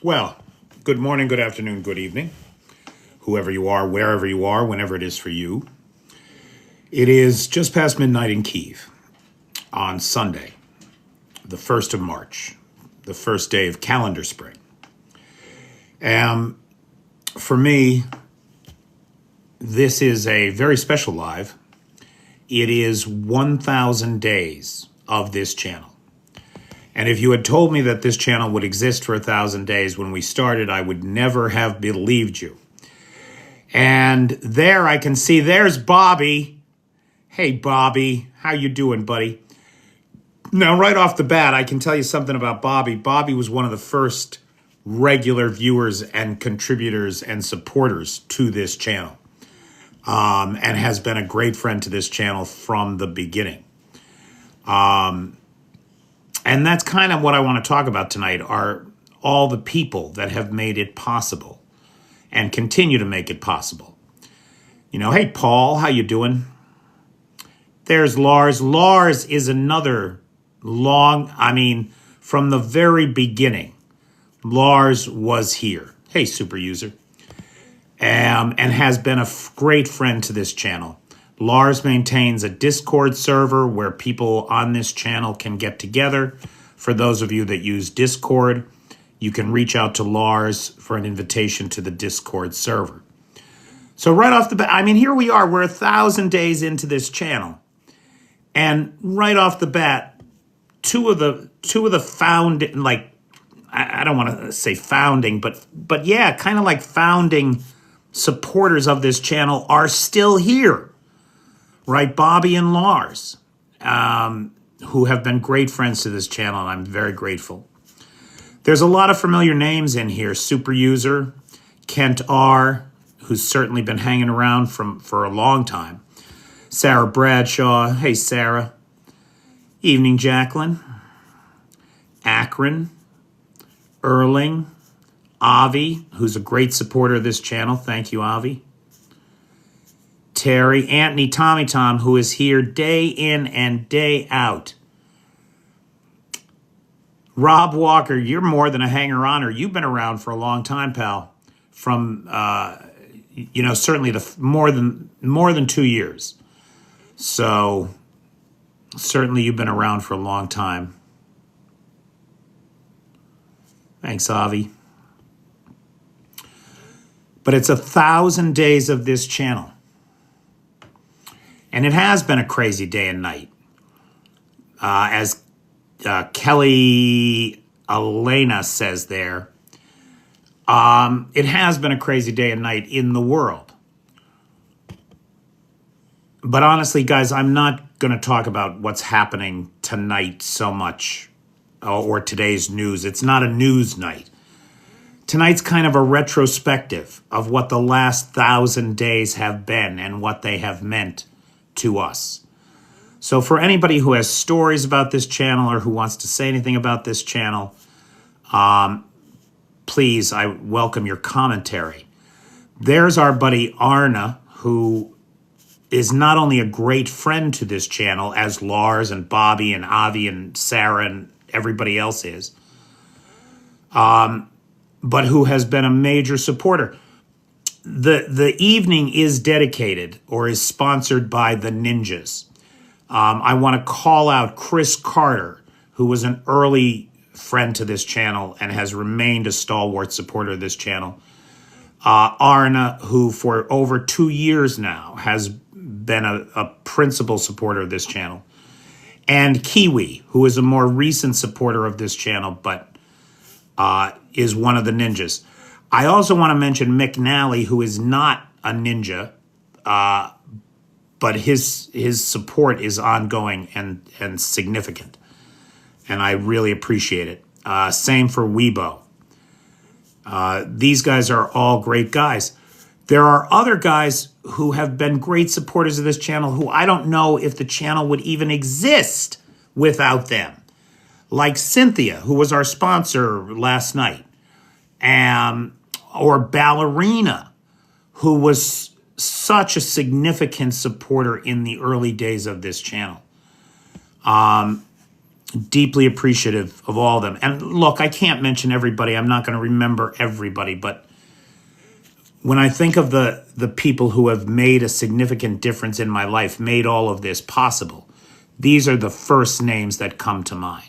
Well, good morning, good afternoon, good evening, whoever you are, wherever you are, whenever it is for you. It is just past midnight in Kyiv on Sunday, the 1st of March, the first day of calendar spring. For me, this is a very special live. It is 1,000 days of this channel. And if you had told me that this channel would exist for 1,000 days when we started, I would never have believed you. And there I can see, there's Bobby. Hey, Bobby, how you doing, buddy? Now, right off the bat, I can tell you something about Bobby. Bobby was one of the first regular viewers and contributors and supporters to this channel, and has been a great friend to this channel from the beginning. And that's kind of what I want to talk about tonight, are all the people that have made it possible and continue to make it possible. You know, hey, Paul, how you doing? There's Lars. Lars is another from the very beginning, Lars was here. Hey, super user. And has been a great friend to this channel. Lars maintains a Discord server where people on this channel can get together. For those of you that use Discord, you can reach out to Lars for an invitation to the Discord server. So right off the bat, here we are. We're 1,000 days into this channel. And right off the bat, two of the founding, I don't want to say founding, but yeah, kind of like founding supporters of this channel are still here. Right, Bobby and Lars, who have been great friends to this channel, and I'm very grateful. There's a lot of familiar names in here. Super User, Kent R., who's certainly been hanging around for a long time. Sarah Bradshaw, hey Sarah. Evening Jacqueline. Akron. Erling. Avi, who's a great supporter of this channel. Thank you, Avi. Terry, Anthony, Tommy Tom, who is here day in and day out. Rob Walker, you're more than a hanger-oner. You've been around for a long time, pal. From, certainly more than 2 years. So, certainly you've been around for a long time. Thanks, Avi. But it's 1,000 days of this channel. And it has been a crazy day and night. As Kelly Elena says there, it has been a crazy day and night in the world. But honestly, guys, I'm not going to talk about what's happening tonight so much, or today's news. It's not a news night. Tonight's kind of a retrospective of what the last 1,000 days have been and what they have meant to us. So for anybody who has stories about this channel or who wants to say anything about this channel, please, I welcome your commentary. There's our buddy Arna, who is not only a great friend to this channel, as Lars and Bobby and Avi and Sarah and everybody else is, but who has been a major supporter. The evening is dedicated or is sponsored by the Ninjas. I want to call out Chris Carter, who was an early friend to this channel and has remained a stalwart supporter of this channel. Arna, who for over 2 years now has been a principal supporter of this channel. And Kiwi, who is a more recent supporter of this channel, but is one of the Ninjas. I also want to mention McNally, who is not a ninja, but his support is ongoing and significant. And I really appreciate it. Same for Weibo. These guys are all great guys. There are other guys who have been great supporters of this channel who I don't know if the channel would even exist without them. Like Cynthia, who was our sponsor last night. Or Ballerina, who was such a significant supporter in the early days of this channel. Deeply appreciative of all of them. And look, I can't mention everybody. I'm not going to remember everybody, but when I think of the people who have made a significant difference in my life, made all of this possible, these are the first names that come to mind.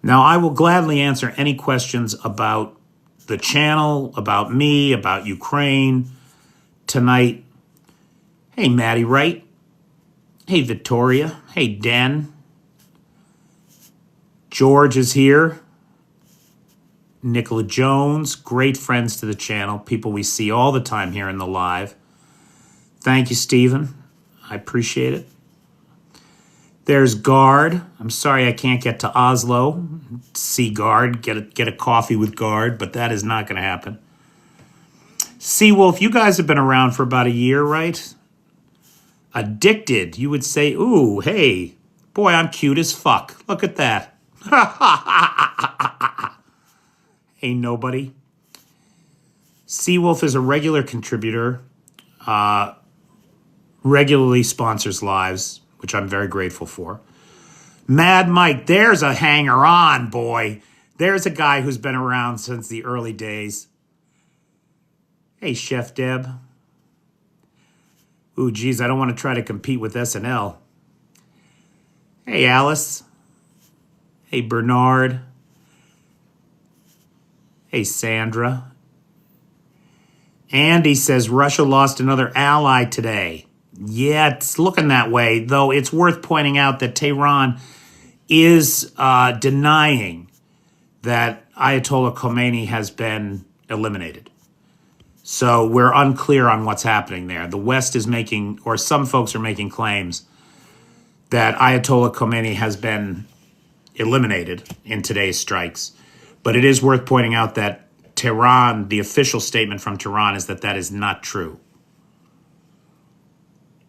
Now, I will gladly answer any questions about the channel, about me, about Ukraine tonight. Hey, Maddie Wright. Hey, Victoria. Hey, Den. George is here. Nicola Jones, great friends to the channel, people we see all the time here in the live. Thank you, Stephen. I appreciate it. There's Guard. I'm sorry I can't get to Oslo, see Guard, get a coffee with Guard, but that is not going to happen. Seawolf, you guys have been around for about a year, right? Addicted, you would say, ooh, hey, boy, I'm cute as fuck. Look at that. Ain't nobody. Seawolf is a regular contributor, regularly sponsors lives, which I'm very grateful for. Mad Mike, there's a hanger-on, boy. There's a guy who's been around since the early days. Hey, Chef Deb. Ooh, geez, I don't want to try to compete with SNL. Hey, Alice. Hey, Bernard. Hey, Sandra. Andy says Russia lost another ally today. Yeah, it's looking that way, though it's worth pointing out that Tehran is denying that Ayatollah Khomeini has been eliminated. So we're unclear on what's happening there. The West is making, or some folks are making claims that Ayatollah Khomeini has been eliminated in today's strikes. But it is worth pointing out that Tehran, the official statement from Tehran is that that is not true.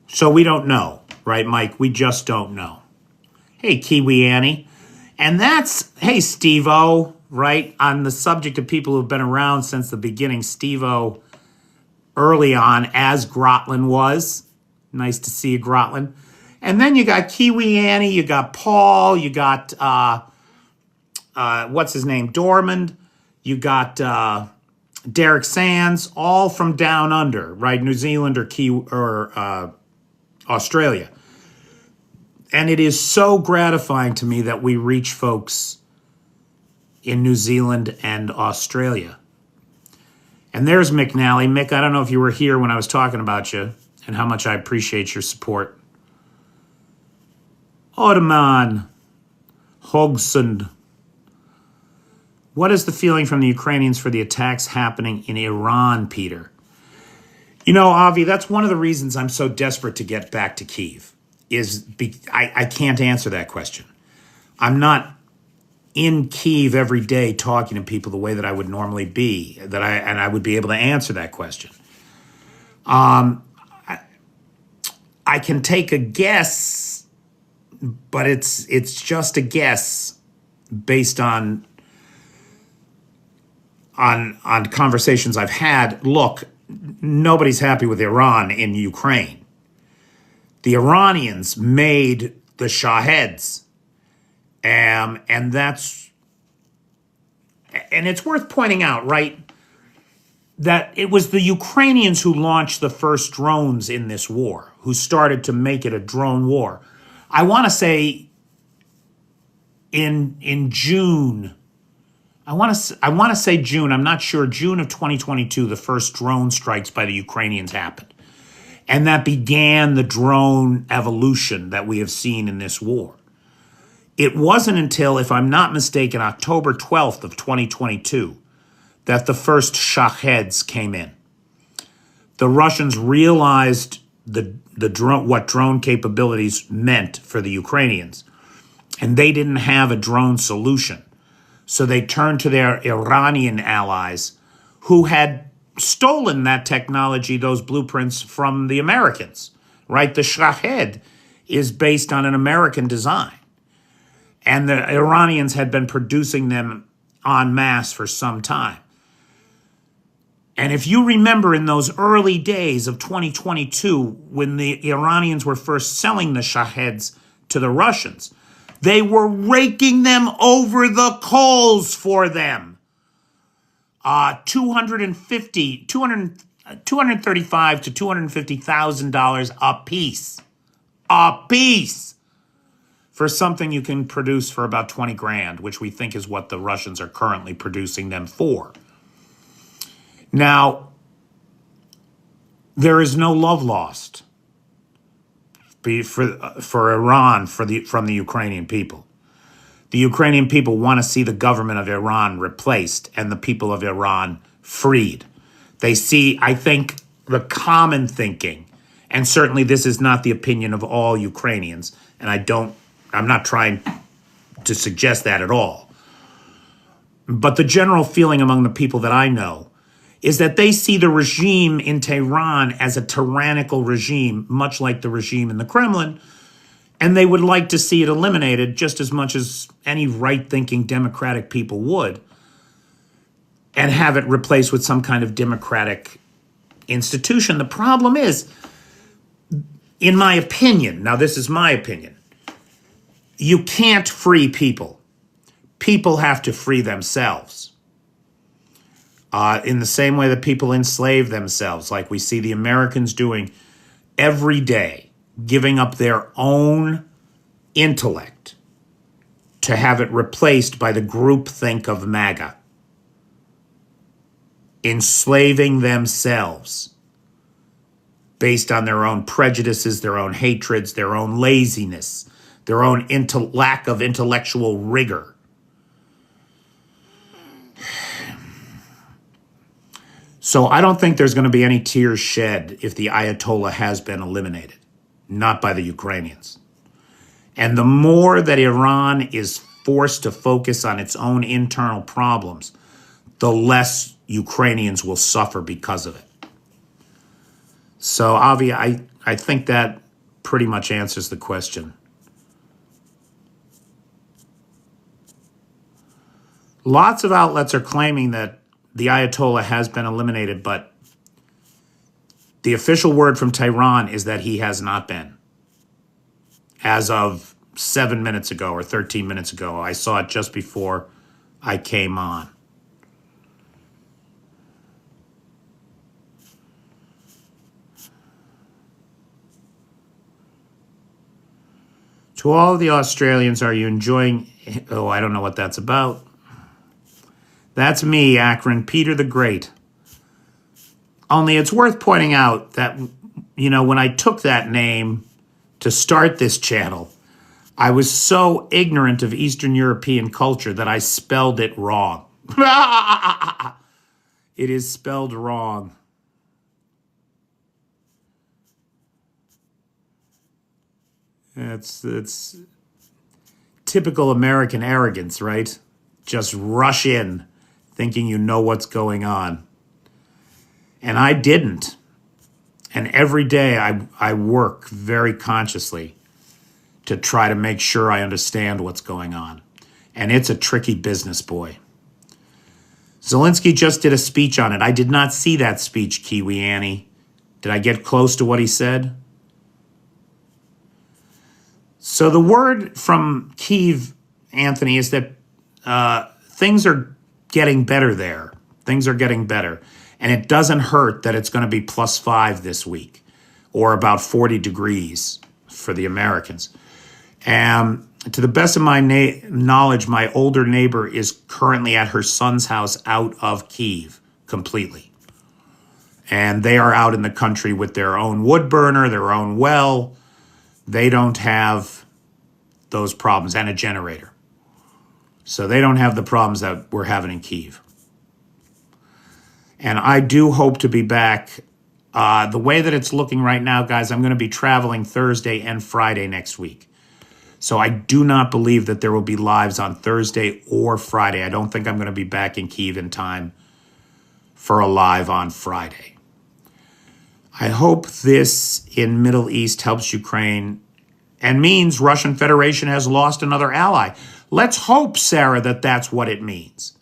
So we don't know, right, Mike? We just don't know. Hey, Kiwi Annie. And that's, hey, Steve-O, right? On the subject of people who've been around since the beginning, Steve-O early on, as Grotlin was. Nice to see you, Grotlin. And then you got Kiwi Annie, you got Paul, you got, what's his name, Dormond, you got Derek Sands, all from down under, right? New Zealand or Australia. And it is so gratifying to me that we reach folks in New Zealand and Australia. And there's McNally. Mick, I don't know if you were here when I was talking about you and how much I appreciate your support. Ottoman Hogsund. What is the feeling from the Ukrainians for the attacks happening in Iran, Peter? You know, Avi, that's one of the reasons I'm so desperate to get back to Kyiv. I can't answer that question. I'm not in Kyiv every day talking to people the way that I would normally be, and I would be able to answer that question. I can take a guess, but it's just a guess based on conversations I've had. Look, nobody's happy with Iran in Ukraine. The Iranians made the Shaheds, and it's worth pointing out, right, that it was the Ukrainians who launched the first drones in this war, who started to make it a drone war. I want to say in June. I want to say June. I'm not sure. June of 2022, the first drone strikes by the Ukrainians happened. And that began the drone evolution that we have seen in this war. It wasn't until, if I'm not mistaken, October 12th of 2022 that the first Shaheds came in. The Russians realized what drone capabilities meant for the Ukrainians, and they didn't have a drone solution. So they turned to their Iranian allies who had stolen that technology, those blueprints from the Americans, right? The Shahed is based on an American design. And the Iranians had been producing them en masse for some time. And if you remember in those early days of 2022, when the Iranians were first selling the Shaheds to the Russians, They were raking them over the coals for them. 235 to $250,000 a piece for something you can produce for about 20 grand, which we think is what the Russians are currently producing them for. Now, there is no love lost for Iran from the Ukrainian people. The Ukrainian people want to see the government of Iran replaced and the people of Iran freed. They see, I think, the common thinking, and certainly this is not the opinion of all Ukrainians, and I'm not trying to suggest that at all. But the general feeling among the people that I know is that they see the regime in Tehran as a tyrannical regime, much like the regime in the Kremlin, and they would like to see it eliminated just as much as any right-thinking democratic people would, and have it replaced with some kind of democratic institution. The problem is, in my opinion, now this is my opinion, you can't free people. People have to free themselves. In the same way that people enslave themselves, like we see the Americans doing every day, giving up their own intellect to have it replaced by the groupthink of MAGA. Enslaving themselves based on their own prejudices, their own hatreds, their own laziness, their own lack of intellectual rigor. So I don't think there's going to be any tears shed if the Ayatollah has been eliminated, not by the Ukrainians. And the more that Iran is forced to focus on its own internal problems, the less Ukrainians will suffer because of it. So, Avi, I think that pretty much answers the question. Lots of outlets are claiming that the Ayatollah has been eliminated, but the official word from Tehran is that he has not been. As of 7 minutes ago or 13 minutes ago, I saw it just before I came on. To all of the Australians, are you enjoying... Oh, I don't know what that's about. That's me, Akron, Peter the Great. Only it's worth pointing out that, when I took that name to start this channel, I was so ignorant of Eastern European culture that I spelled it wrong. It is spelled wrong. It's typical American arrogance, right? Just rush in thinking you know what's going on. And I didn't. And every day I work very consciously to try to make sure I understand what's going on. And it's a tricky business, boy. Zelensky just did a speech on it. I did not see that speech, Kiwi Annie. Did I get close to what he said? So the word from Kyiv, Anthony, is that things are getting better there. Things are getting better. And it doesn't hurt that it's going to be +5 this week, or about 40 degrees for the Americans. And to the best of my knowledge, my older neighbor is currently at her son's house out of Kyiv completely. And they are out in the country with their own wood burner, their own well. They don't have those problems, and a generator. So they don't have the problems that we're having in Kyiv. And I do hope to be back. The way that it's looking right now, guys, I'm going to be traveling Thursday and Friday next week. So I do not believe that there will be lives on Thursday or Friday. I don't think I'm going to be back in Kyiv in time for a live on Friday. I hope this in Middle East helps Ukraine and means Russian Federation has lost another ally. Let's hope, Sarah, that that's what it means,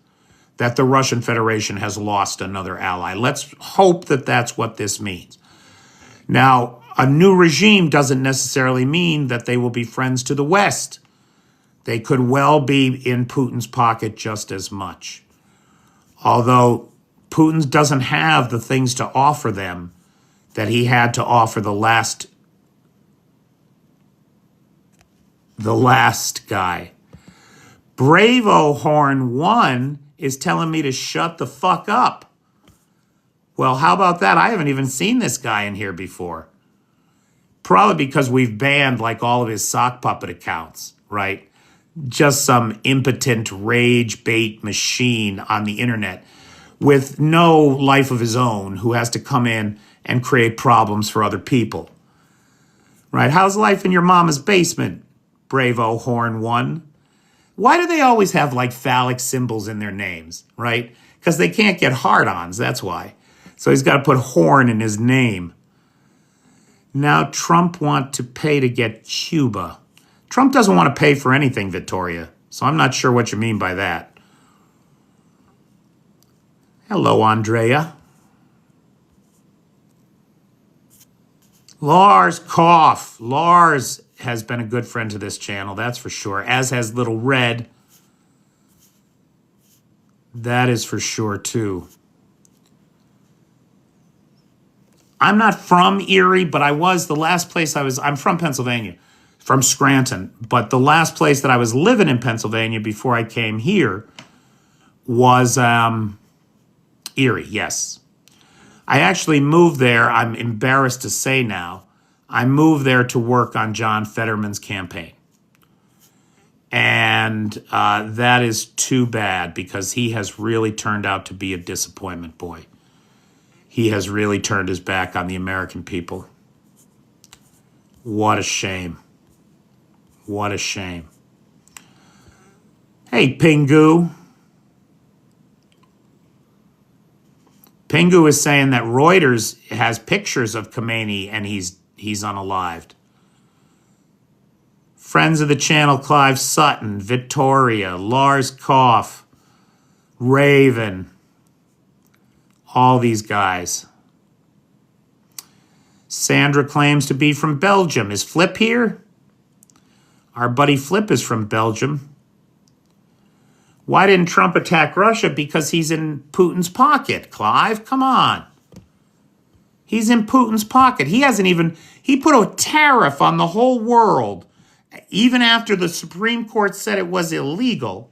that the Russian Federation has lost another ally. Let's hope that that's what this means. Now, a new regime doesn't necessarily mean that they will be friends to the West. They could well be in Putin's pocket just as much. Although Putin doesn't have the things to offer them that he had to offer the last guy. Bravo Horn 1 is telling me to shut the fuck up. Well, how about that? I haven't even seen this guy in here before. Probably because we've banned like all of his sock puppet accounts, right? Just some impotent rage bait machine on the internet with no life of his own who has to come in and create problems for other people. Right? How's life in your mama's basement, Bravo Horn 1? Why do they always have like phallic symbols in their names, right? Because they can't get hard-ons, that's why. So he's got to put horn in his name. Now Trump want to pay to get Cuba. Trump doesn't want to pay for anything, Victoria. So I'm not sure what you mean by that. Hello, Andrea. Lars Koff. Lars has been a good friend to this channel, that's for sure. As has Little Red. That is for sure, too. I'm not from Erie, but I was the last place I'm from Pennsylvania, from Scranton. But the last place that I was living in Pennsylvania before I came here was Erie, yes. I actually moved there, I'm embarrassed to say now, I moved there to work on John Fetterman's campaign. And that is too bad because he has really turned out to be a disappointment, boy. He has really turned his back on the American people. What a shame. What a shame. Hey, Pingu. Pingu is saying that Reuters has pictures of Khomeini and he's unalived. Friends of the channel, Clive Sutton, Victoria, Lars Koff, Raven, all these guys. Sandra claims to be from Belgium. Is Flip here? Our buddy Flip is from Belgium. Why didn't Trump attack Russia? Because he's in Putin's pocket, Clive. Come on. He's in Putin's pocket. He put a tariff on the whole world, even after the Supreme Court said it was illegal.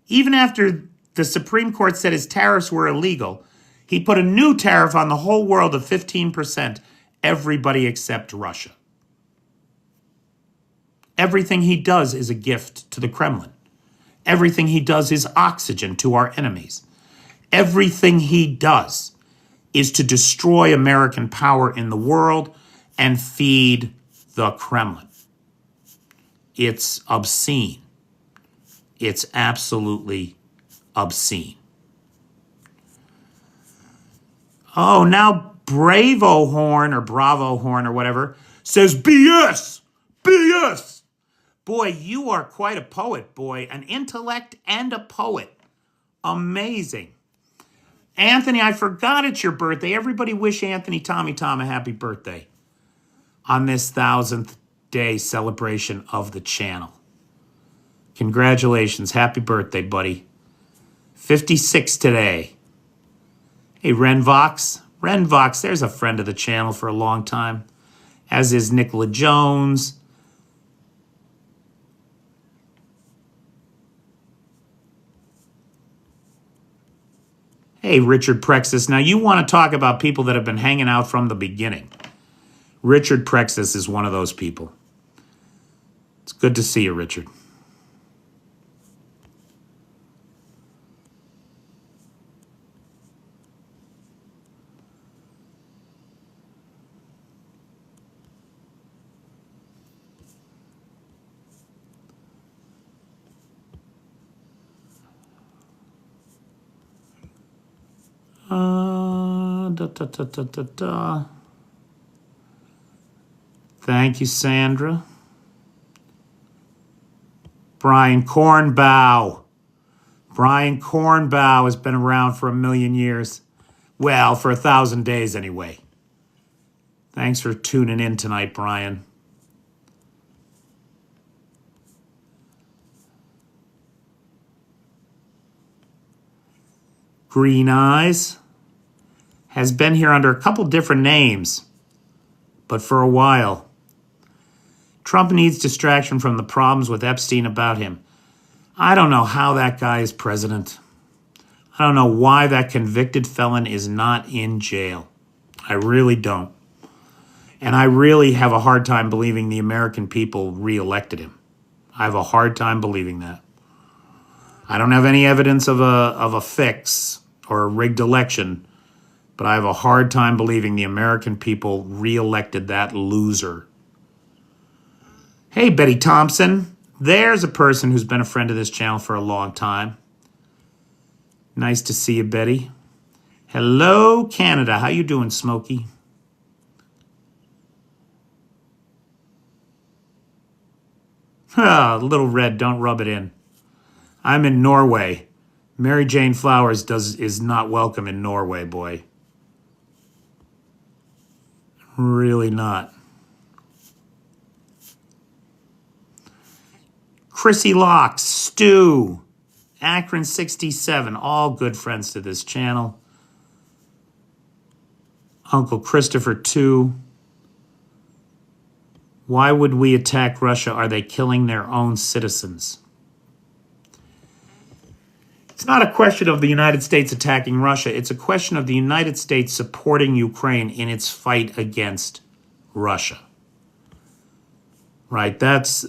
Even after the Supreme Court said his tariffs were illegal, he put a new tariff on the whole world of 15%, everybody except Russia. Everything he does is a gift to the Kremlin. Everything he does is oxygen to our enemies. Everything he does is to destroy American power in the world and feed the Kremlin. It's obscene. It's absolutely obscene. Oh, now Bravo Horn or Bravo Horn or whatever says BS! BS! Boy, you are quite a poet, boy. An intellect and a poet. Amazing. Anthony, I forgot it's your birthday. Everybody wish Anthony Tommy Tom a happy birthday on this 1000th day celebration of the channel. Congratulations. Happy birthday, buddy. 56 today. Hey, Renvox. Renvox, there's a friend of the channel for a long time, as is Nicola Jones. Hey, Richard Prexis. Now, you want to talk about people that have been hanging out from the beginning. Richard Prexis is one of those people. It's good to see you, Richard. Thank you, Sandra. Brian Cornbow. Brian Cornbow has been around for 1,000,000 years. Well, for 1,000 days anyway. Thanks for tuning in tonight, Brian. Green Eyes has been here under a couple different names, but for a while. Trump needs distraction from the problems with Epstein about him. I don't know how that guy is president. I don't know why that convicted felon is not in jail. I really don't. And I really have a hard time believing the American people reelected him. I have a hard time believing that. I don't have any evidence of a fix or a rigged election, but I have a hard time believing the American people reelected that loser. Hey, Betty Thompson. There's a person who's been a friend of this channel for a long time. Nice to see you, Betty. Hello, Canada. How you doing, Smokey? Little red, don't rub it in. I'm in Norway. Mary Jane Flowers is not welcome in Norway, boy. Really not. Chrissy Locks, Stu, Akron 67, all good friends to this channel. Uncle Christopher 2. Why would we attack Russia? Are they killing their own citizens? It's not a question of the United States attacking Russia. It's a question of the United States supporting Ukraine in its fight against Russia. Right? That's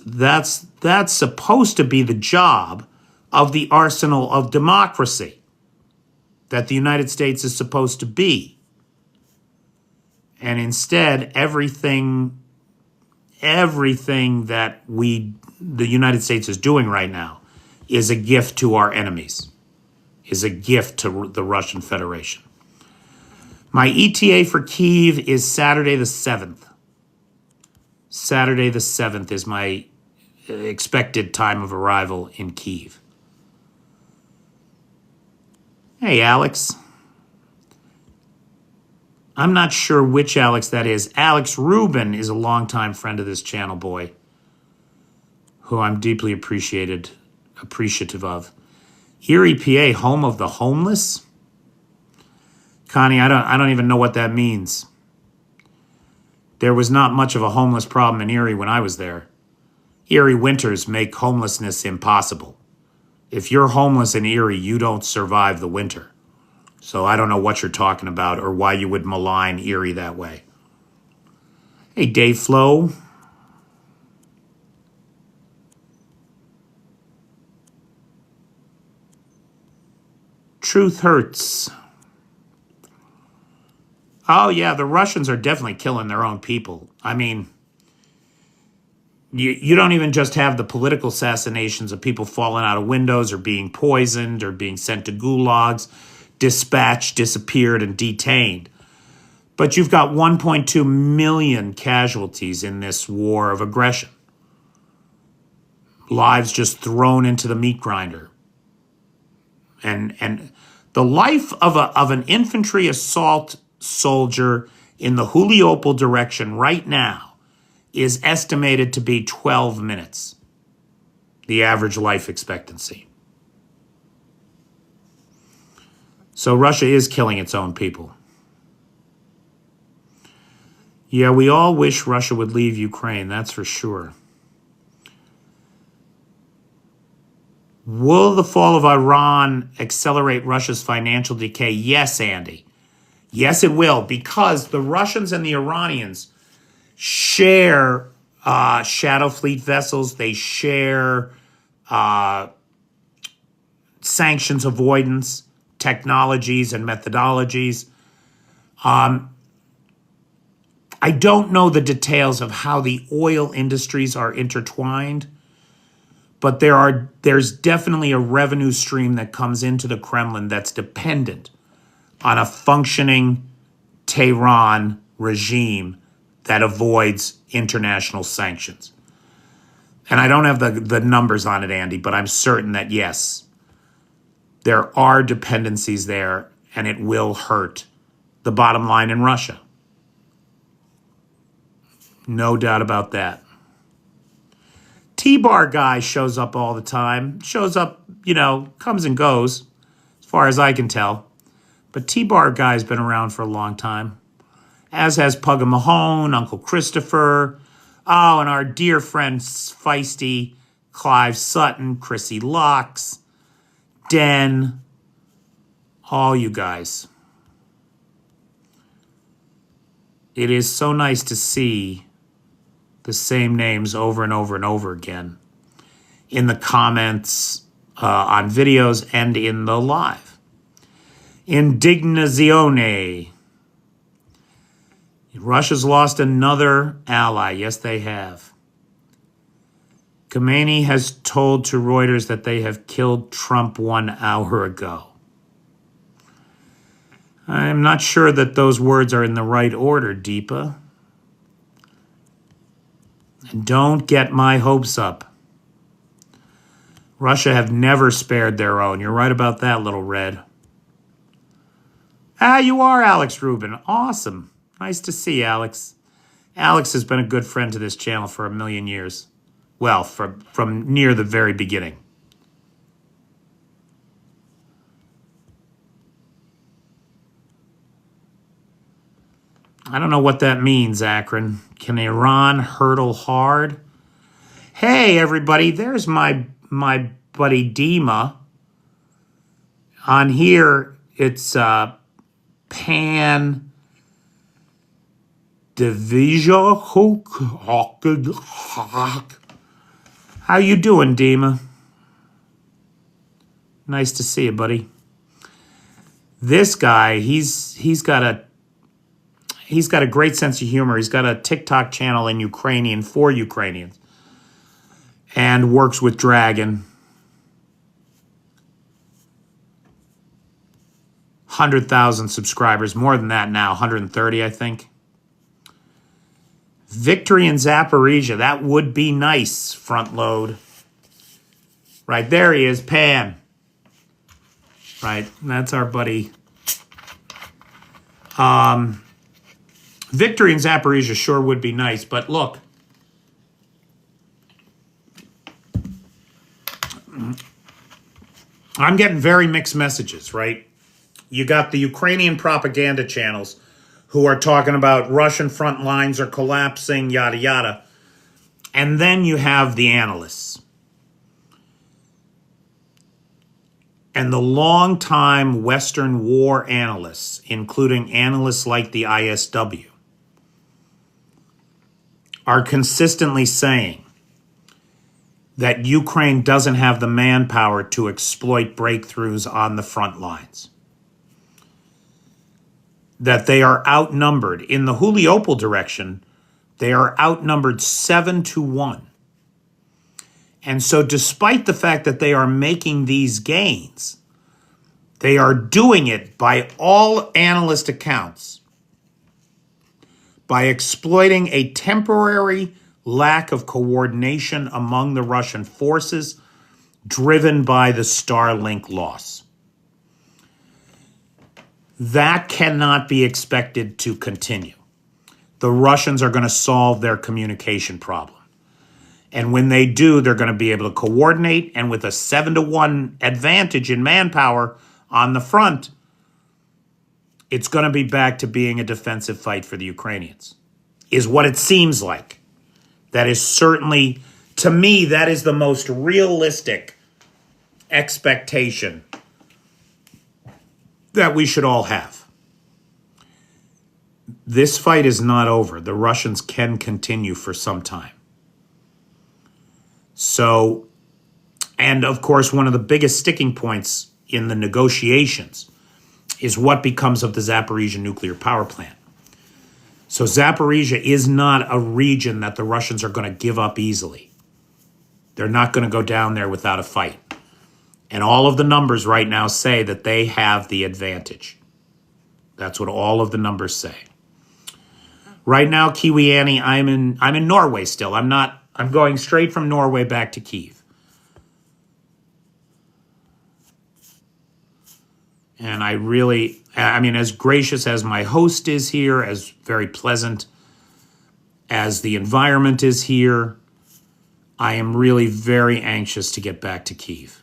supposed to be the job of the arsenal of democracy that the United States is supposed to be. And instead, everything that the United States is doing right now is a gift to our enemies, is a gift to the Russian Federation. My ETA for Kyiv is Saturday the 7th. Saturday the 7th is my expected time of arrival in Kyiv. Hey, Alex. I'm not sure which Alex that is. Alex Rubin is a longtime friend of this channel, boy, who I'm deeply appreciative of. Erie, PA, home of the homeless? Connie, I don't even know what that means. There was not much of a homeless problem in Erie when I was there. Erie winters make homelessness impossible. If you're homeless in Erie, you don't survive the winter. So I don't know what you're talking about or why you would malign Erie that way. Hey, Dave Flo. Truth hurts. Oh, yeah, the Russians are definitely killing their own people. I mean, you don't even just have the political assassinations of people falling out of windows or being poisoned or being sent to gulags, dispatched, disappeared, and detained. But you've got 1.2 million casualties in this war of aggression. Lives just thrown into the meat grinder. And the life of an infantry assault soldier in the Juliopol direction right now is estimated to be 12 minutes, the average life expectancy. So Russia is killing its own people. Yeah, we all wish Russia would leave Ukraine, that's for sure. Will the fall of Iran accelerate Russia's financial decay? Yes, Andy. Yes, it will, because the Russians and the Iranians share shadow fleet vessels. They share sanctions avoidance technologies and methodologies. I don't know the details of how the oil industries are intertwined, but there's definitely a revenue stream that comes into the Kremlin that's dependent on a functioning Tehran regime that avoids international sanctions. And I don't have the numbers on it, Andy, but I'm certain that, yes, there are dependencies there, and it will hurt the bottom line in Russia. No doubt about that. T-Bar guy shows up all the time. Shows up, comes and goes, as far as I can tell. But T-Bar guy's been around for a long time, as has Pugga Mahone, Uncle Christopher, oh, and our dear friend Feisty, Clive Sutton, Chrissy Locks, Den, all you guys. It is so nice to see the same names over and over and over again in the comments, on videos, and in the live. Indignazione. Russia's lost another ally. Yes, they have. Khomeini has told to Reuters that they have killed Trump 1 hour ago. I'm not sure that those words are in the right order, Deepa. And don't get my hopes up. Russia have never spared their own. You're right about that, Little Red. Ah, you are Alex Rubin. Awesome. Nice to see, Alex. Alex has been a good friend to this channel for a million years. Well, from near the very beginning. I don't know what that means, Akron. Can Iran hurdle hard? Hey, everybody, there's my buddy Dima. On here, it's Pan Division. How you doing, Dima? Nice to see you, buddy. This guy, he's got a great sense of humor. He's got a TikTok channel in Ukrainian for Ukrainians and works with Dragon. 100,000 subscribers, more than that now, 130, I think. Victory in Zaporizhia, that would be nice, front load. Right, there he is, Pan. Right, that's our buddy. Victory in Zaporizhia sure would be nice, but look. I'm getting very mixed messages, right? You got the Ukrainian propaganda channels who are talking about Russian front lines are collapsing, yada, yada. And then you have the analysts. And the longtime Western war analysts, including analysts like the ISW, are consistently saying that Ukraine doesn't have the manpower to exploit breakthroughs on the front lines. That they are outnumbered. In the Huliopol direction, they are outnumbered 7-1. And so despite the fact that they are making these gains, they are doing it by all analyst accounts by exploiting a temporary lack of coordination among the Russian forces driven by the Starlink loss. That cannot be expected to continue. The Russians are going to solve their communication problem. And when they do, they're going to be able to coordinate, and with a 7-1 advantage in manpower on the front, it's going to be back to being a defensive fight for the Ukrainians, is what it seems like. That is certainly, to me, that is the most realistic expectation that we should all have. This fight is not over. The Russians can continue for some time. So, and of course, one of the biggest sticking points in the negotiations is what becomes of the Zaporizhia nuclear power plant. So Zaporizhia is not a region that the Russians are going to give up easily. They're not going to go down there without a fight. And all of the numbers right now say that they have the advantage. That's what all of the numbers say. Right now, Kiwi Annie, I'm in Norway still. I'm going straight from Norway back to Kyiv. And I mean, as gracious as my host is here, as very pleasant as the environment is here, I am really very anxious to get back to Kyiv.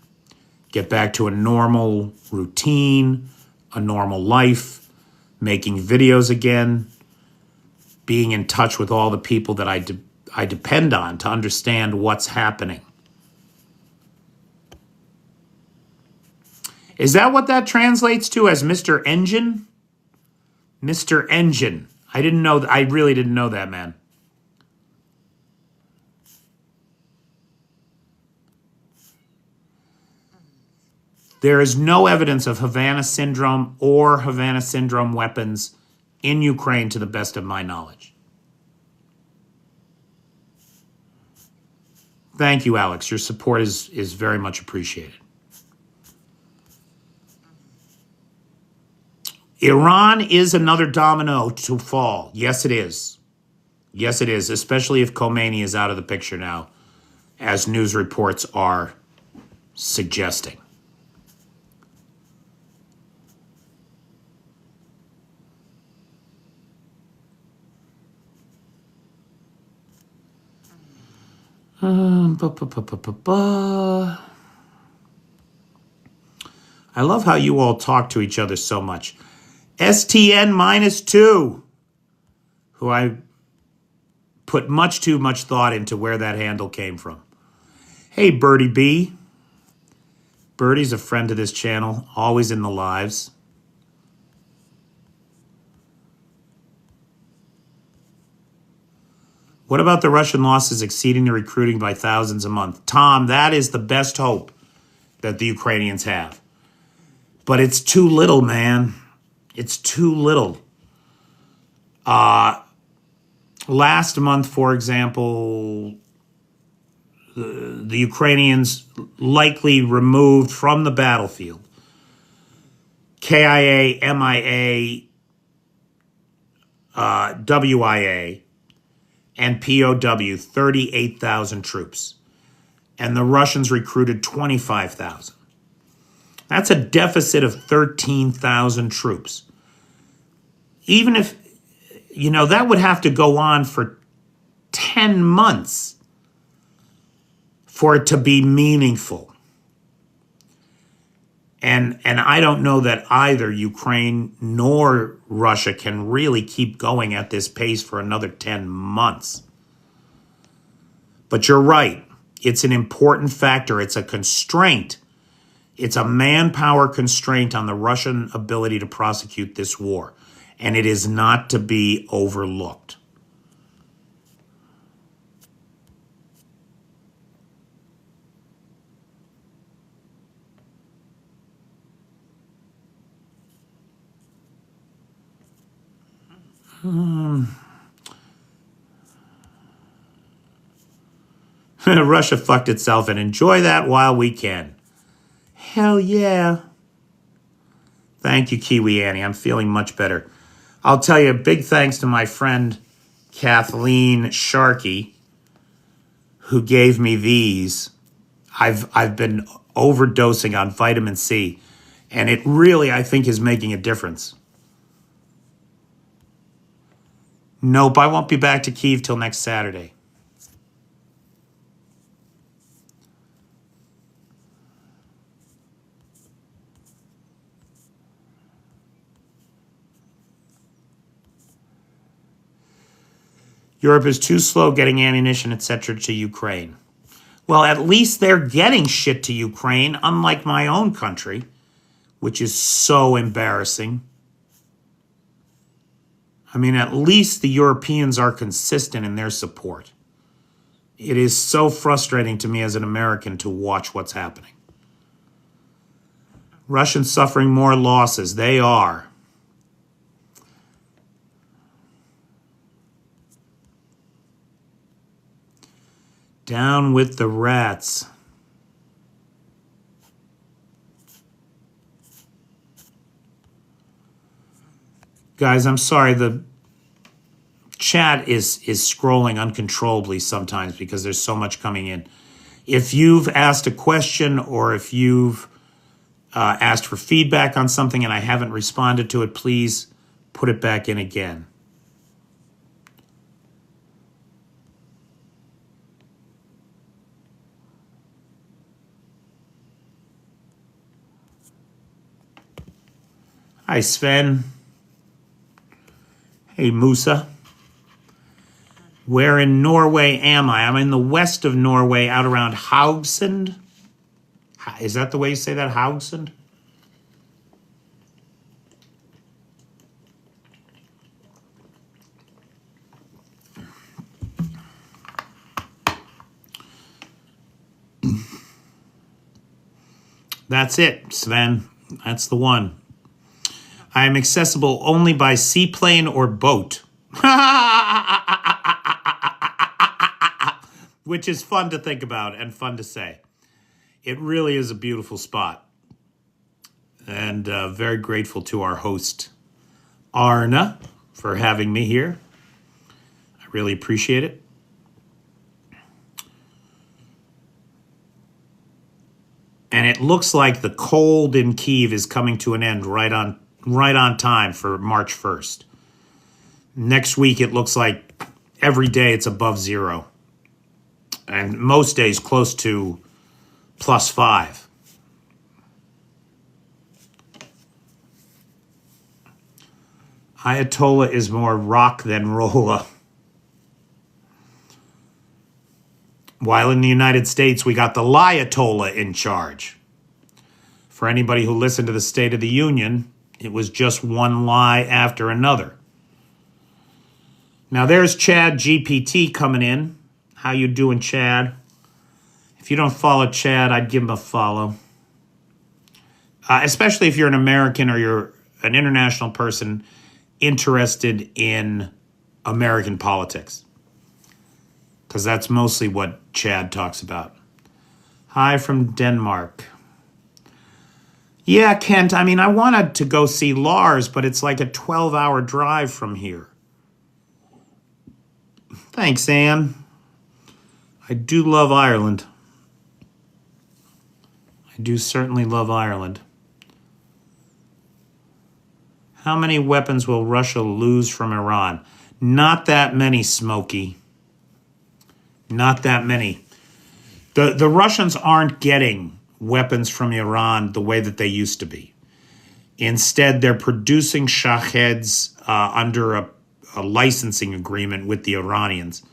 Get back to a normal routine, a normal life, making videos again, being in touch with all the people that I depend on to understand what's happening. Is that what that translates to as Mr. Engine? Mr. Engine. I didn't know. I really didn't know that, man. There is no evidence of Havana syndrome or Havana syndrome weapons in Ukraine to the best of my knowledge. Thank you, Alex. Your support is very much appreciated. Iran is another domino to fall. Yes, it is. Yes, it is, especially if Khomeini is out of the picture now, as news reports are suggesting. I love how you all talk to each other so much. STN-2, who I put much too much thought into where that handle came from. Hey, Birdie B. Birdie's a friend of this channel, always in the lives. What about the Russian losses exceeding the recruiting by thousands a month? Tom, that is the best hope that the Ukrainians have. But it's too little, man. It's too little. Last month, for example, the Ukrainians likely removed from the battlefield KIA, MIA, WIA, and POW, 38,000 troops. And the Russians recruited 25,000. That's a deficit of 13,000 troops. Even if, that would have to go on for 10 months for it to be meaningful. And I don't know that either Ukraine nor Russia can really keep going at this pace for another 10 months. But you're right. It's an important factor. It's a constraint. It's a manpower constraint on the Russian ability to prosecute this war. And it is not to be overlooked. Russia fucked itself, and enjoy that while we can. Hell yeah. Thank you, Kiwi Annie. I'm feeling much better. I'll tell you, big thanks to my friend Kathleen Sharkey, who gave me these. I've been overdosing on vitamin C, and it really, I think, is making a difference. Nope, I won't be back to Kyiv till next Saturday. Europe is too slow getting ammunition, etc. to Ukraine. Well, at least they're getting shit to Ukraine, unlike my own country, which is so embarrassing. I mean, at least the Europeans are consistent in their support. It is so frustrating to me as an American to watch what's happening. Russians suffering more losses. They are. Down with the rats. Guys, I'm sorry, the chat is scrolling uncontrollably sometimes because there's so much coming in. If you've asked a question or if you've asked for feedback on something and I haven't responded to it, please put it back in again. Hi, Sven. Hey, Musa. Where in Norway am I? I'm in the west of Norway, out around Haugesund. Is that the way you say that, Haugesund? That's it, Sven. That's the one. I am accessible only by seaplane or boat. Which is fun to think about and fun to say. It really is a beautiful spot. And very grateful to our host, Arna, for having me here. I really appreciate it. And it looks like the cold in Kyiv is coming to an end right on time for March 1st. Next week, it looks like every day it's above zero. And most days close to +5. Ayatollah is more rock than rolla. While in the United States, we got the Liatolla in charge. For anybody who listened to the State of the Union, it was just one lie after another. Now there's Chad GPT coming in. How you doing, Chad? If you don't follow Chad, I'd give him a follow. Especially if you're an American or you're an international person interested in American politics. Because that's mostly what Chad talks about. Hi from Denmark. Yeah, Kent, I mean, I wanted to go see Lars, but it's like a 12-hour drive from here. Thanks, Anne. I do love Ireland. I do certainly love Ireland. How many weapons will Russia lose from Iran? Not that many, Smokey. Not that many. The Russians aren't getting weapons from Iran the way that they used to be. Instead, they're producing Shaheds under a licensing agreement with the Iranians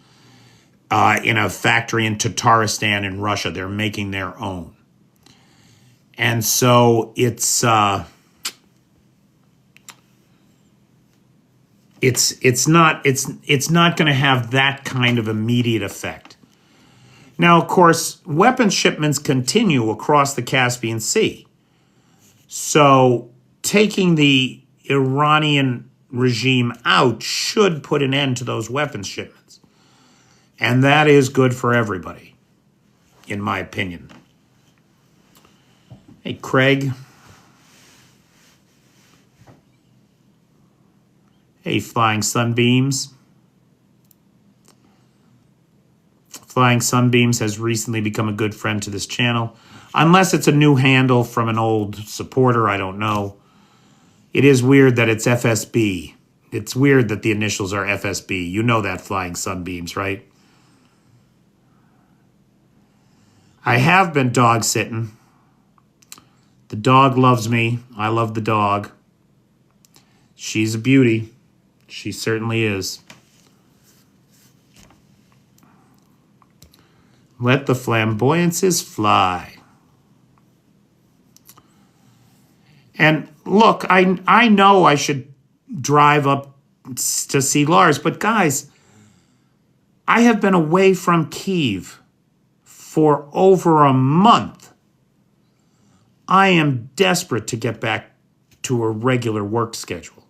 in a factory in Tatarstan in Russia. They're making their own. And so it's not going to have that kind of immediate effect. Now, of course, weapons shipments continue across the Caspian Sea. So taking the Iranian regime out should put an end to those weapons shipments. And that is good for everybody, in my opinion. Hey, Craig. Hey, Flying Sunbeams. Flying Sunbeams has recently become a good friend to this channel. Unless it's a new handle from an old supporter, I don't know. It is weird that it's FSB. It's weird that the initials are FSB. You know that, Flying Sunbeams, right? I have been dog sitting. The dog loves me. I love the dog. She's a beauty. She certainly is. Let the flamboyances fly. And look, I know I should drive up to see Lars, but guys, I have been away from Kyiv for over a month. I am desperate to get back to a regular work schedule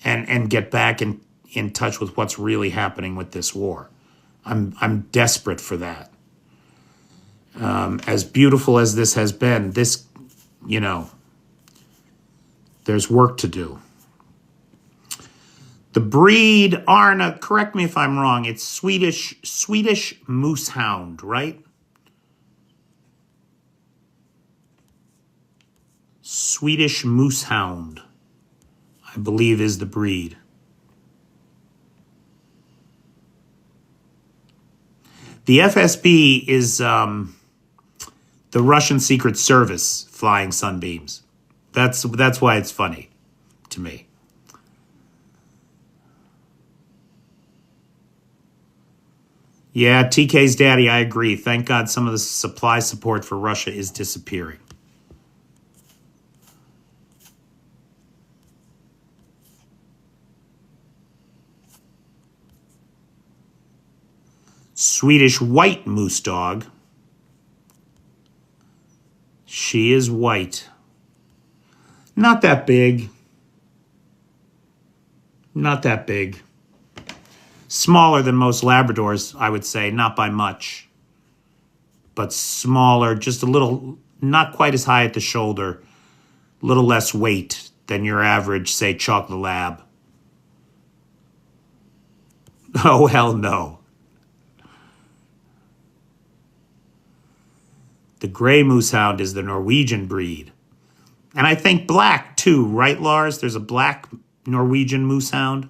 and get back in touch with what's really happening with this war. I'm desperate for that. As beautiful as this has been, this, you know, there's work to do. The breed, Arna, correct me if I'm wrong, it's Swedish Moosehound, right? Swedish Moosehound, I believe, is the breed. The FSB is the Russian Secret Service Flying Sunbeams. That's why it's funny to me. Yeah, TK's daddy, I agree. Thank God some of the supply support for Russia is disappearing. Swedish white moose dog. She is white. Not that big. Not that big. Smaller than most Labradors, I would say, not by much. But smaller, just a little, not quite as high at the shoulder, a little less weight than your average, say, chocolate lab. Oh, hell no. The gray moosehound is the Norwegian breed. And I think black, too, right, Lars? There's a black Norwegian moosehound.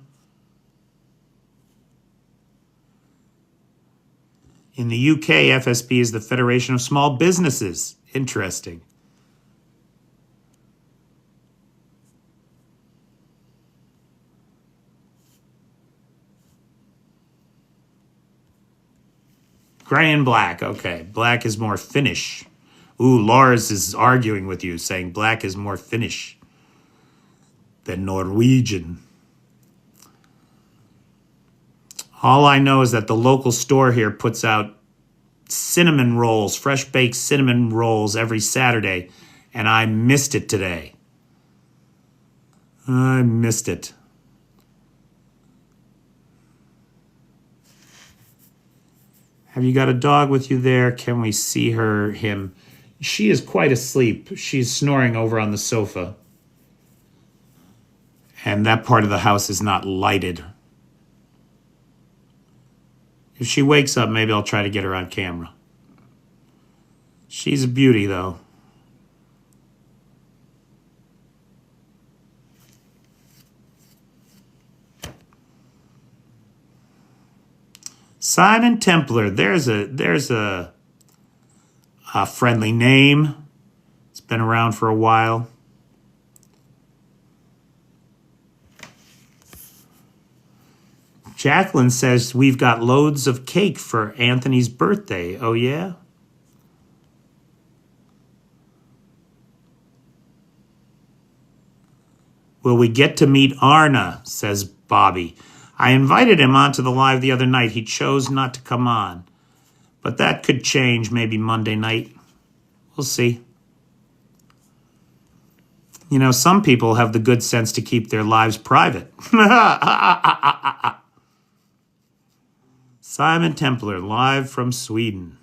In the UK, FSB is the Federation of Small Businesses. Interesting. Gray and black. Okay. Black is more Finnish. Ooh, Lars is arguing with you, saying black is more Finnish than Norwegian. All I know is that the local store here puts out cinnamon rolls, fresh baked cinnamon rolls every Saturday, and I missed it today. I missed it. Have you got a dog with you there? Can we see him? She is quite asleep. She's snoring over on the sofa. And that part of the house is not lighted. If she wakes up, maybe I'll try to get her on camera. She's a beauty, though. Simon Templar. There's a friendly name. It's been around for a while. Jacqueline says, we've got loads of cake for Anthony's birthday. Oh, yeah? Will we get to meet Arna, says Bobby. I invited him onto the live the other night. He chose not to come on. But that could change maybe Monday night. We'll see. You know, some people have the good sense to keep their lives private. Simon Templar, live from Sweden.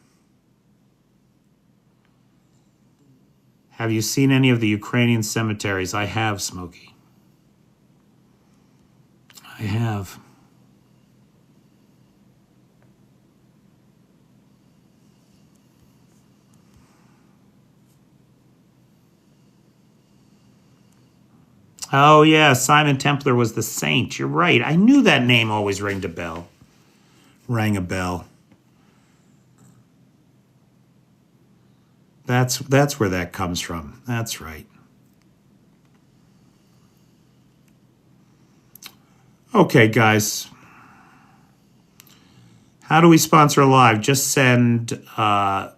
Have you seen any of the Ukrainian cemeteries? I have, Smokey. I have. Oh, yeah, Simon Templar was the saint. You're right. I knew that name always rang a bell. Rang a bell. That's where that comes from. That's right. Okay, guys. How do we sponsor a live? Just send, was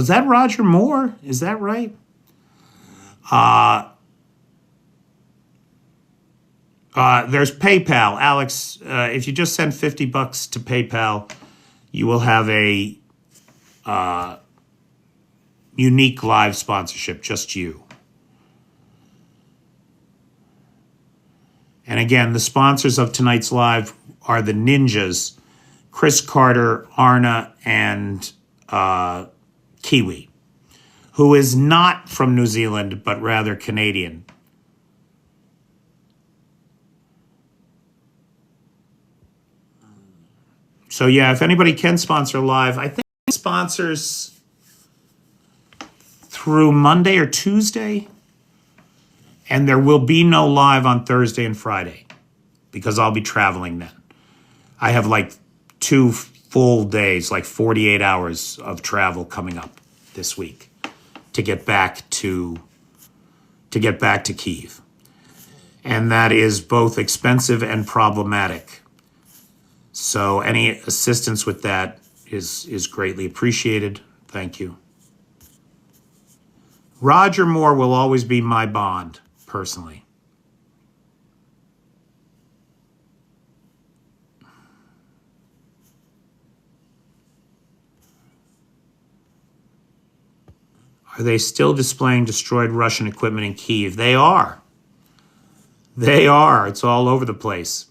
that Roger Moore? Is that right? There's PayPal. Alex, if you just send $50 to PayPal, you will have a unique live sponsorship, just you. And again, the sponsors of tonight's live are the Ninjas, Chris Carter, Arna, and Kiwi, who is not from New Zealand, but rather Canadian. So yeah, if anybody can sponsor live, I think sponsors through Monday or Tuesday. And there will be no live on Thursday and Friday because I'll be traveling then. I have like 2 full days, like 48 hours of travel coming up this week to get back to to get back to Kyiv. And that is both expensive and problematic. So any assistance with that is greatly appreciated. Thank you. Roger Moore will always be my bond, personally. Are they still displaying destroyed Russian equipment in Kyiv? They are. They are. It's all over the place.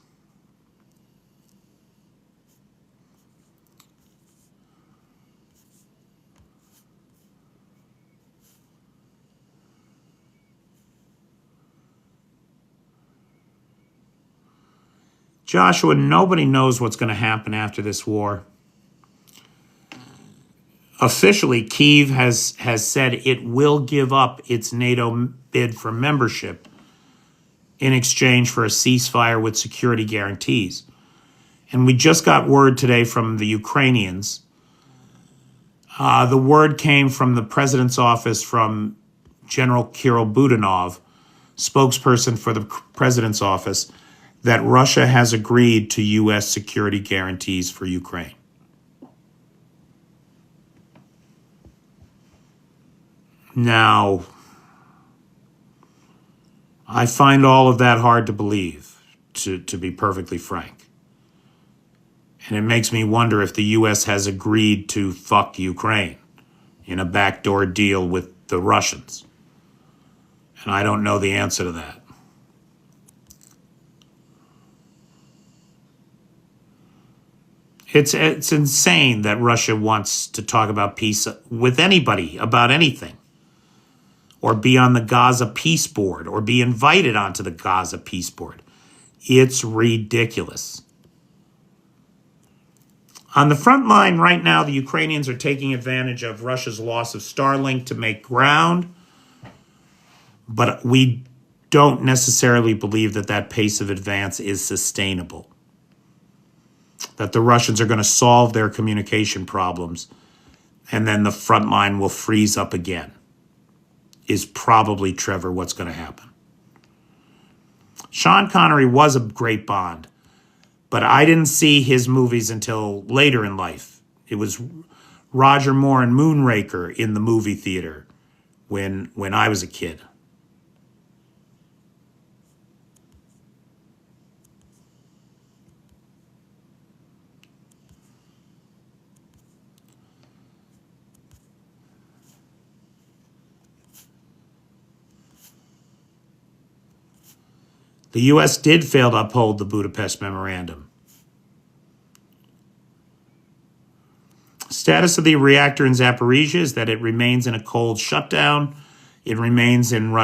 Joshua, nobody knows what's going to happen after this war. Officially, Kyiv has said it will give up its NATO bid for membership in exchange for a ceasefire with security guarantees. And we just got word today from the Ukrainians. The word came from the president's office from General Kirill Budanov, spokesperson for the president's office, that Russia has agreed to U.S. security guarantees for Ukraine. Now, I find all of that hard to believe, to be perfectly frank. And it makes me wonder if the U.S. has agreed to fuck Ukraine in a backdoor deal with the Russians. And I don't know the answer to that. It's insane that Russia wants to talk about peace with anybody about anything, or be on the Gaza peace board, or be invited onto the Gaza peace board. It's ridiculous. On the front line right now, the Ukrainians are taking advantage of Russia's loss of Starlink to make ground, but we don't necessarily believe that that pace of advance is sustainable. That the Russians are going to solve their communication problems, and then the front line will freeze up again, is probably, Trevor, what's going to happen. Sean Connery was a great Bond, but I didn't see his movies until later in life. It was Roger Moore and Moonraker in the movie theater when I was a kid. The U.S. did fail to uphold the Budapest Memorandum. Status of the reactor in Zaporizhia is that it remains in a cold shutdown. It remains in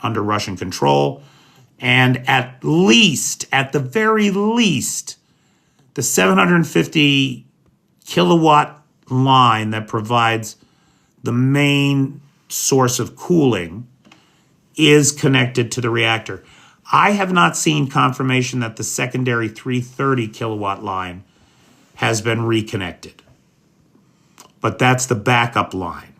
under Russian control. And at the very least, the 750 kilowatt line that provides the main source of cooling is connected to the reactor. I have not seen confirmation that the secondary 330 kilowatt line has been reconnected. But that's the backup line.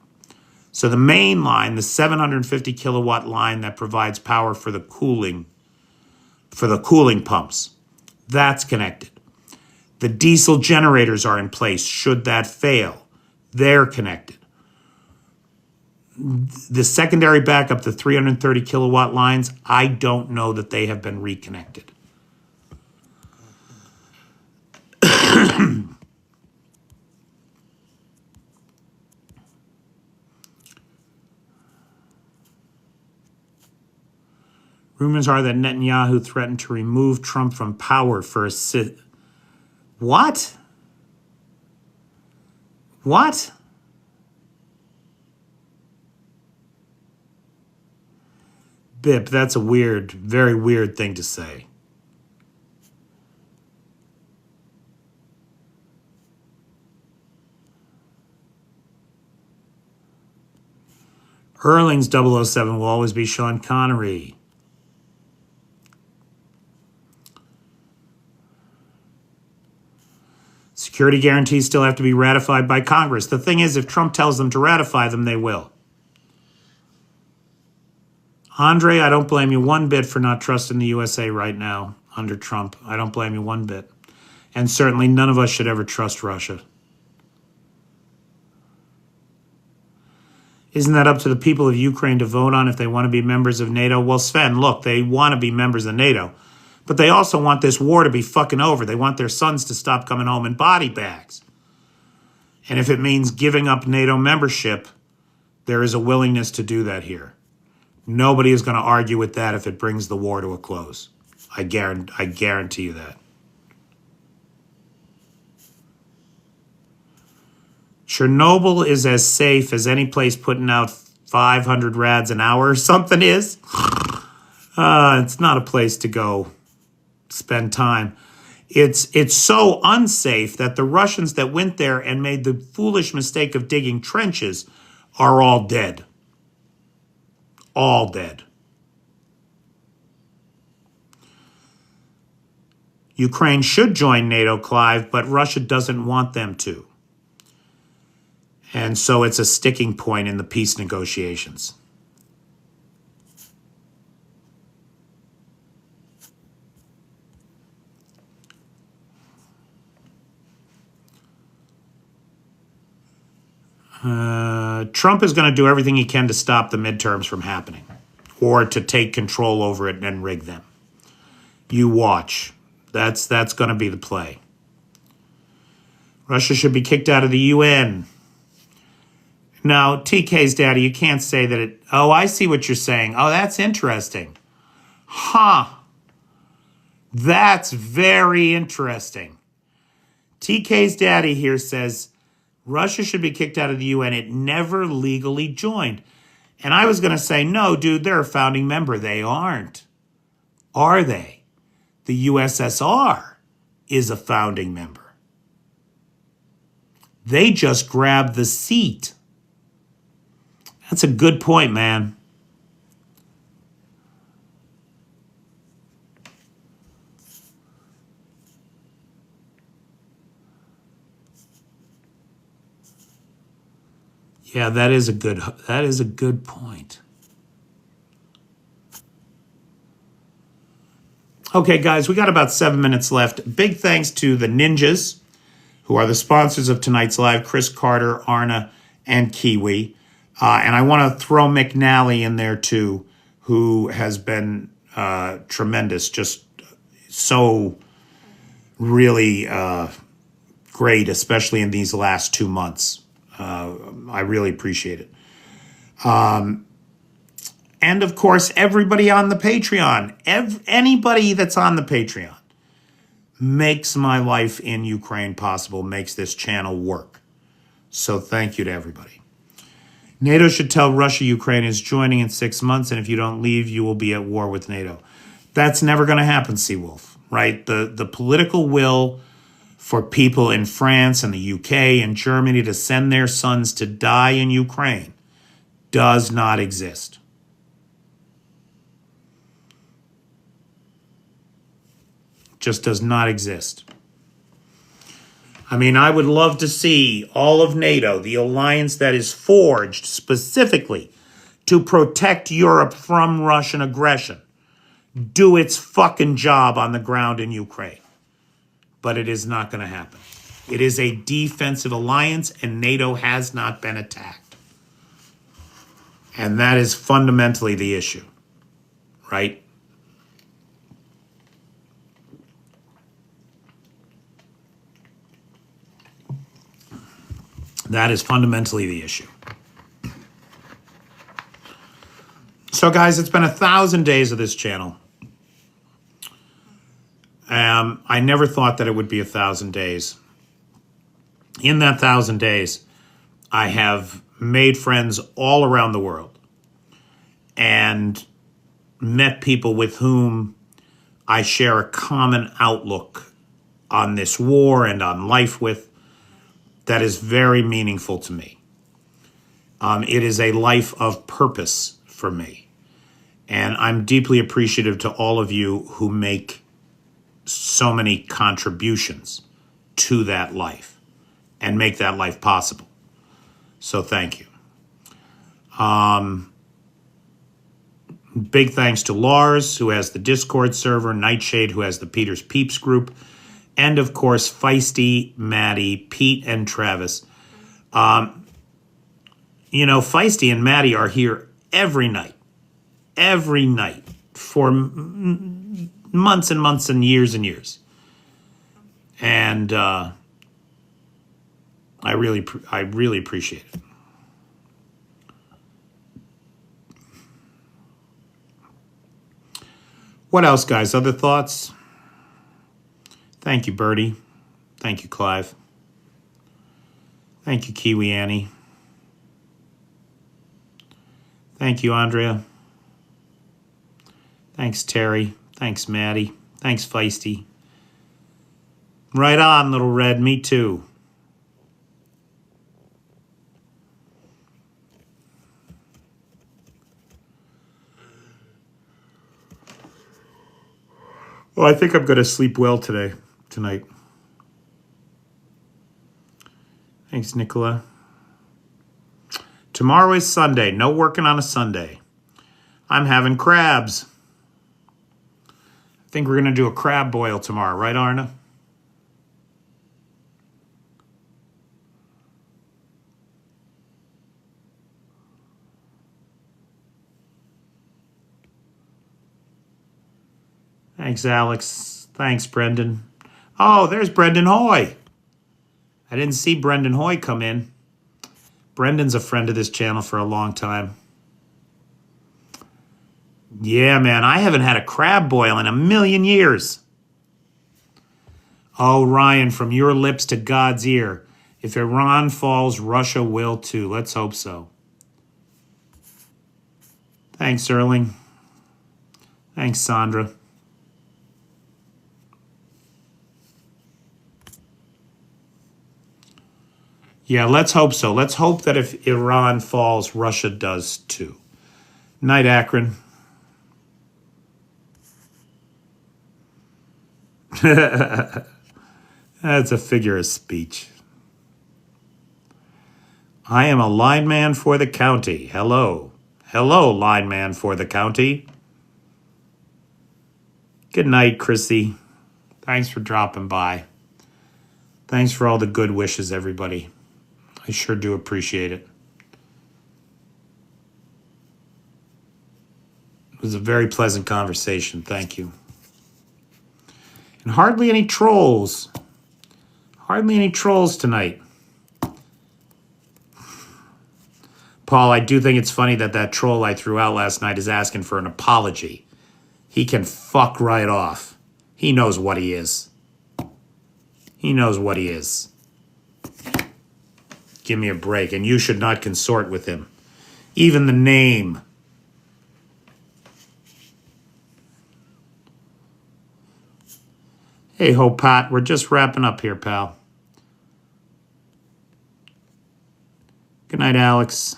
So the main line, the 750 kilowatt line that provides power for the cooling pumps, that's connected. The diesel generators are in place should that fail. They're connected. The secondary backup, the 330 kilowatt lines, I don't know that they have been reconnected. Rumors are that Netanyahu threatened to remove Trump from power for a What? What? Bip, that's a weird, very weird thing to say. Erling's 007 will always be Sean Connery. Security guarantees still have to be ratified by Congress. The thing is, if Trump tells them to ratify them, they will. Andre, I don't blame you one bit for not trusting the USA right now under Trump. I don't blame you one bit. And certainly none of us should ever trust Russia. Isn't that up to the people of Ukraine to vote on if they want to be members of NATO? Well, Sven, look, they want to be members of NATO, but they also want this war to be fucking over. They want their sons to stop coming home in body bags. And if it means giving up NATO membership, there is a willingness to do that here. Nobody is going to argue with that if it brings the war to a close. I guarantee you that. Chernobyl is as safe as any place putting out 500 rads an hour or something is. It's not a place to go spend time. It's so unsafe that the Russians that went there and made the foolish mistake of digging trenches are all dead. All dead. Ukraine should join NATO, Clive, but Russia doesn't want them to. And so it's a sticking point in the peace negotiations. Trump is going to do everything he can to stop the midterms from happening or to take control over it and rig them. You watch. That's going to be the play. Russia should be kicked out of the UN. No, TK's daddy, you can't say that it... Oh, I see what you're saying. Oh, that's interesting. Huh. That's very interesting. TK's daddy here says Russia should be kicked out of the UN. It never legally joined. And I was going to say, no, dude, they're a founding member. They aren't. Are they? The USSR is a founding member. They just grabbed the seat. That's a good point, man. Yeah, that is a good point. Okay, guys, we got about 7 minutes left. Big thanks to the Ninjas, who are the sponsors of tonight's live, Chris Carter, Arna, and Kiwi. And I want to throw McNally in there, too, who has been tremendous, just so really great, especially in these last 2 months. I really appreciate it. And, of course, everybody on the Patreon, anybody that's on the Patreon makes my life in Ukraine possible, makes this channel work. So thank you to everybody. NATO should tell Russia Ukraine is joining in 6 months, and if you don't leave, you will be at war with NATO. That's never going to happen, Seawolf, right? The political will for people in France and the UK and Germany to send their sons to die in Ukraine does not exist. Just does not exist. I mean, I would love to see all of NATO, the alliance that is forged specifically to protect Europe from Russian aggression, do its fucking job on the ground in Ukraine. But it is not going to happen. It is a defensive alliance, and NATO has not been attacked. And that is fundamentally the issue, right? That is fundamentally the issue. So, guys, it's been 1,000 days of this channel. I never thought that it would be 1,000 days. In that 1,000 days, I have made friends all around the world and met people with whom I share a common outlook on this war and on life with that is very meaningful to me. It is a life of purpose for me. And I'm deeply appreciative to all of you who make so many contributions to that life and make that life possible. So thank you. Big thanks to Lars, who has the Discord server, Nightshade, who has the Peter's Peeps group, and of course, Feisty, Maddie, Pete, and Travis. You know, Feisty and Maddie are here every night for months and months and years. And I really appreciate it. What else, guys? Other thoughts? Thank you, Bertie. Thank you, Clive. Thank you, Kiwi Annie. Thank you, Andrea. Thanks, Terry. Thanks, Maddie. Thanks, Feisty. Right on, Little Red. Me too. Well, I think I'm going to sleep well tonight. Thanks, Nicola. Tomorrow is Sunday. No working on a Sunday. I'm having crabs. I think we're going to do a crab boil tomorrow, right, Arna? Thanks, Alex. Thanks, Brendan. Oh, there's Brendan Hoy. I didn't see Brendan Hoy come in. Brendan's a friend of this channel for a long time. Yeah, man, I haven't had a crab boil in a million years. Oh, Ryan, from your lips to God's ear. If Iran falls, Russia will too. Let's hope so. Thanks, Erling. Thanks, Sandra. Yeah, let's hope so. Let's hope that if Iran falls, Russia does too. Night, Akron. That's a figure of speech. I am a lineman for the county. Hello. Hello, lineman for the county. Good night, Chrissy. Thanks for dropping by. Thanks for all the good wishes, everybody. I sure do appreciate it. It was a very pleasant conversation. Thank you. And hardly any trolls. Hardly any trolls tonight. Paul, I do think it's funny that troll I threw out last night is asking for an apology. He can fuck right off. He knows what he is. He knows what he is. Give me a break. And you should not consort with him. Even the name. Hey, ho, Pat. We're just wrapping up here, pal. Good night, Alex.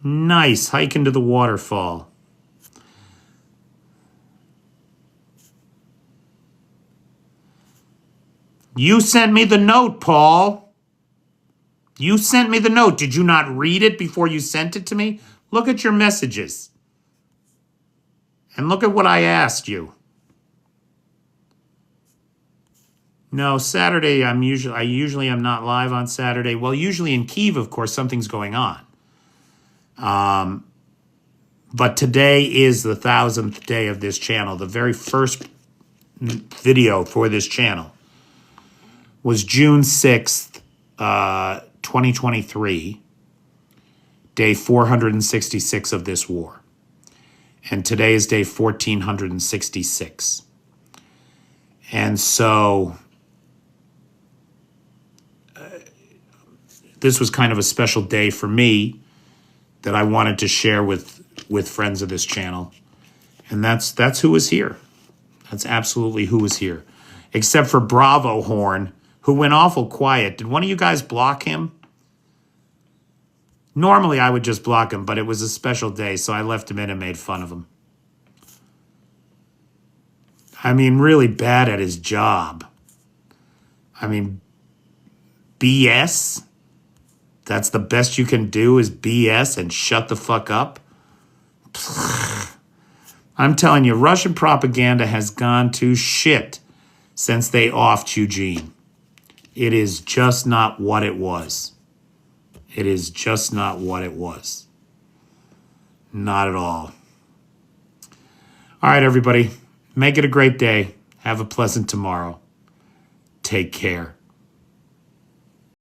Nice. Hiking to the waterfall. You sent me the note, Paul. You sent me the note. Did you not read it before you sent it to me? Look at your messages. And look at what I asked you. No, Saturday I usually am not live on Saturday. Well, usually in Kyiv, of course, something's going on. But today is the 1000th day of this channel. The very first video for this channel was June 6th, 2023, day 466 of this war. And today is day 1466. And so this was kind of a special day for me that I wanted to share with friends of this channel. And that's who was here. That's absolutely who was here. Except for Bravo Horn, who went awful quiet. Did one of you guys block him? Normally I would just block him, but it was a special day, so I left him in and made fun of him. I mean, really bad at his job. I mean, BS? That's the best you can do is BS and shut the fuck up? I'm telling you, Russian propaganda has gone to shit since they offed Eugene. It is just not what it was. It is just not what it was. Not at all. All right, everybody. Make it a great day. Have a pleasant tomorrow. Take care.